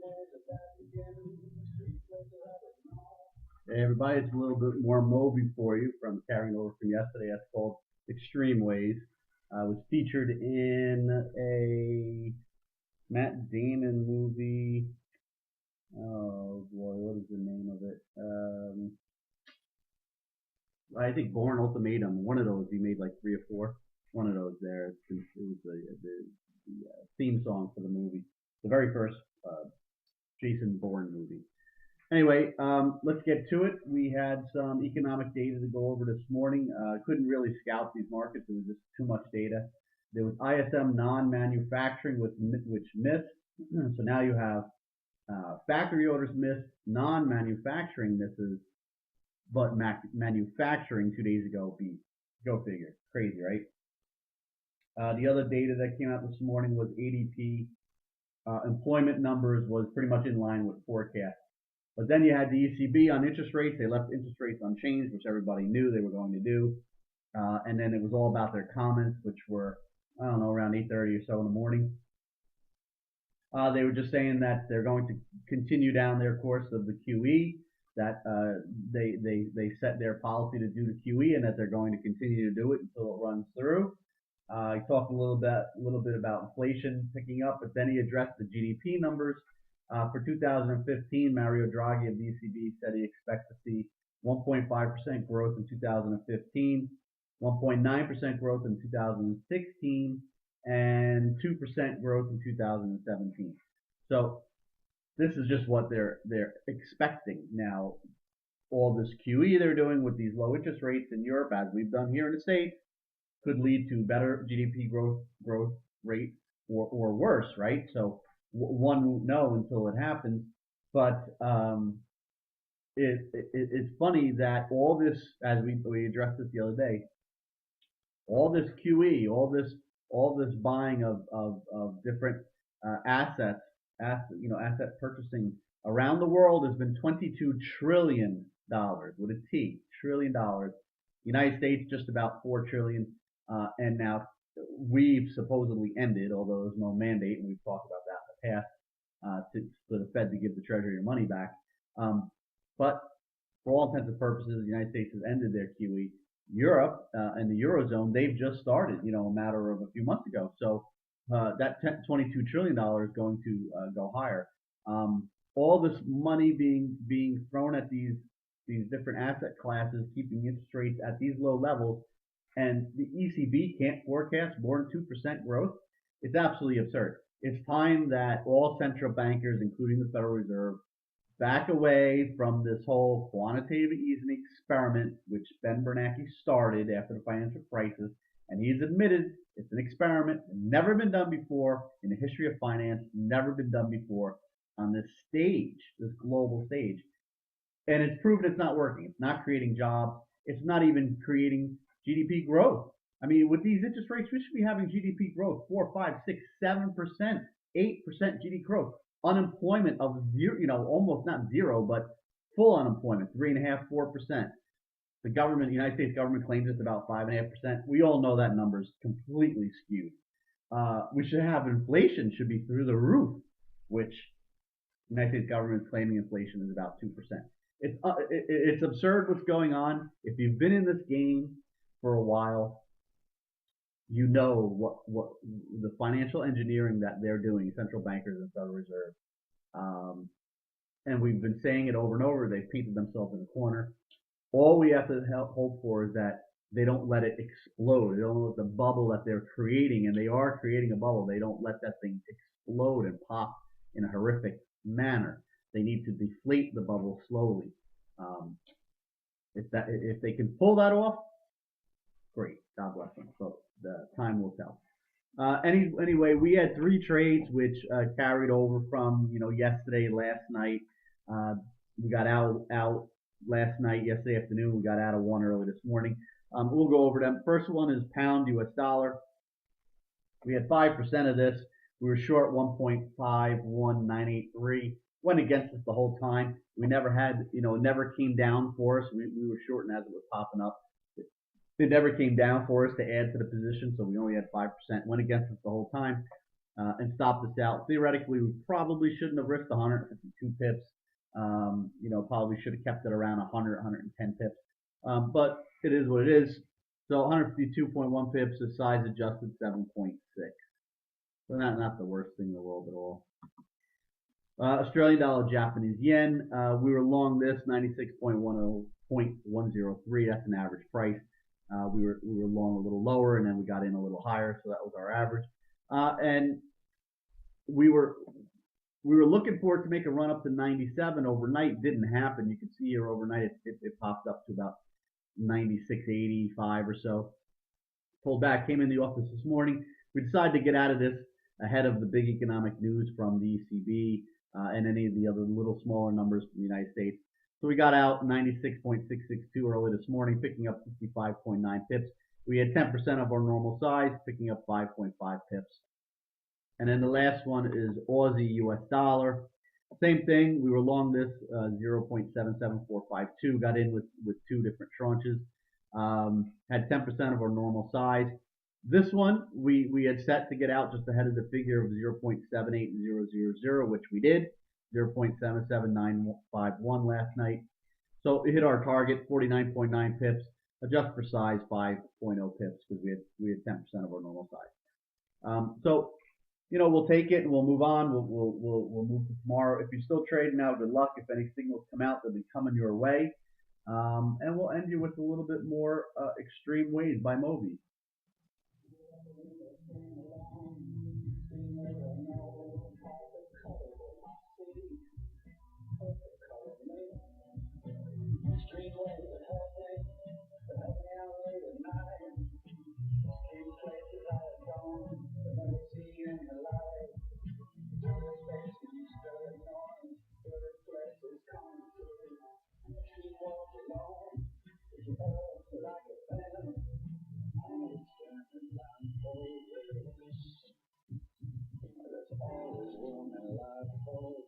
Hey everybody, it's a little bit more Moby for you from carrying over from yesterday. That's called Extreme Ways. Was featured in a Matt Damon movie. Oh boy, what is the name of it? I think Born Ultimatum. One of those he made like 3 or 4. One of those there. It was the theme song for the movie. The very first Jason Bourne movie. Anyway, let's get to it. We had some economic data to go over this morning. Couldn't really scout these markets. It was just too much data. There was ISM non-manufacturing, which missed. So now you have factory orders missed, non-manufacturing misses, but manufacturing 2 days ago beat. Go figure. Crazy, right? The other data that came out this morning was ADP. Employment numbers was pretty much in line with forecasts. But then you had the ECB on interest rates. They left interest rates unchanged, which everybody knew they were going to do. And then it was all about their comments, which were, I don't know, around 8:30 or so in the morning. They were just saying that they're going to continue down their course of the QE, that they set their policy to do the QE, and that they're going to continue to do it until it runs through. He talked a little bit about inflation picking up, but then he addressed the GDP numbers. For 2015, Mario Draghi of the ECB said he expects to see 1.5% growth in 2015, 1.9% growth in 2016, and 2% growth in 2017. So this is just what they're expecting. Now, all this QE they're doing with these low interest rates in Europe, as we've done here in the States, could lead to better GDP growth rate or worse, right? So one won't know until it happens. But it's funny that all this, as we addressed this the other day, all this QE, all this buying of different assets, asset purchasing around the world has been $22 trillion with a T, $trillion. United States just about $4 trillion, and now we've supposedly ended, although there's no mandate, and we've talked about that in the past, for the Fed to give the Treasury your money back. But for all intents and purposes, the United States has ended their QE. Europe and the Eurozone, they've just started, a matter of a few months ago. So that $22 trillion is going to go higher. All this money being thrown at these different asset classes, keeping interest rates at these low levels, and the ECB can't forecast more than 2% growth. It's absolutely absurd. It's time that all central bankers, including the Federal Reserve, back away from this whole quantitative easing experiment, which Ben Bernanke started after the financial crisis, and he's admitted it's an experiment, never been done before in the history of finance, never been done before on this stage, this global stage. And it's proven it's not working. It's not creating jobs. It's not even creating GDP growth. I mean, with these interest rates, we should be having GDP growth 4, 5, 6, 7%, 8% GDP growth. Unemployment of zero, almost not zero, but full unemployment, 3.5%, 4%. The government, the United States government claims it's about 5.5%. We all know that number is completely skewed. We should have inflation should be through the roof, which the United States government is claiming inflation is about 2%. It's absurd what's going on. If you've been in this game for a while, you know what the financial engineering that they're doing, central bankers and Federal Reserve. And we've been saying it over and over. They've painted themselves in a corner. All we have to hope for is that they don't let it explode. They don't let the bubble that they're creating, and they are creating a bubble, they don't let that thing explode and pop in a horrific manner. They need to deflate the bubble slowly. If they can pull that off, great. God bless them. So the time will tell. Anyway, we had 3 trades which carried over from yesterday, last night. We got out last night, yesterday afternoon. We got out of one early this morning. We'll go over them. First one is pound US dollar. We had 5% of this. We were short 1.51983. Went against us the whole time. We never had, it never came down for us. We were shorting as it was popping up. It never came down for us to add to the position, so we only had 5%. Went against us the whole time. and stop this out. Theoretically, we probably shouldn't have risked 152 pips. Probably should have kept it around 100, 110 pips. But it is what it is. So 152.1 pips is size adjusted 7.6. So not the worst thing in the world at all. Australian dollar, Japanese yen. We were long this 96.103. That's an average price. We were long a little lower, and then we got in a little higher, so that was our average. And we were looking for it to make a run up to 97 overnight. Didn't happen. You can see here overnight it popped up to about 96.85 or so. Pulled back, came in the office this morning. We decided to get out of this ahead of the big economic news from the ECB and any of the other little smaller numbers from the United States. So we got out 96.662 early this morning, picking up 55.9 pips. We had 10% of our normal size, picking up 5.5 pips. And then the last one is Aussie US dollar. Same thing. We were long this 0.77452. Got in with two different tranches. Had 10% of our normal size. This one we had set to get out just ahead of the figure of 0.78000, which we did. 0.77951 last night. So it hit our target, 49.9 pips. Adjust for size, 5.0 pips because we had 10% of our normal size. So we'll take it and we'll move on. We'll move to tomorrow. If you're still trading now, good luck. If any signals come out, they'll be coming your way. And we'll end you with a little bit more extreme waves by Moby. Always warm and alive.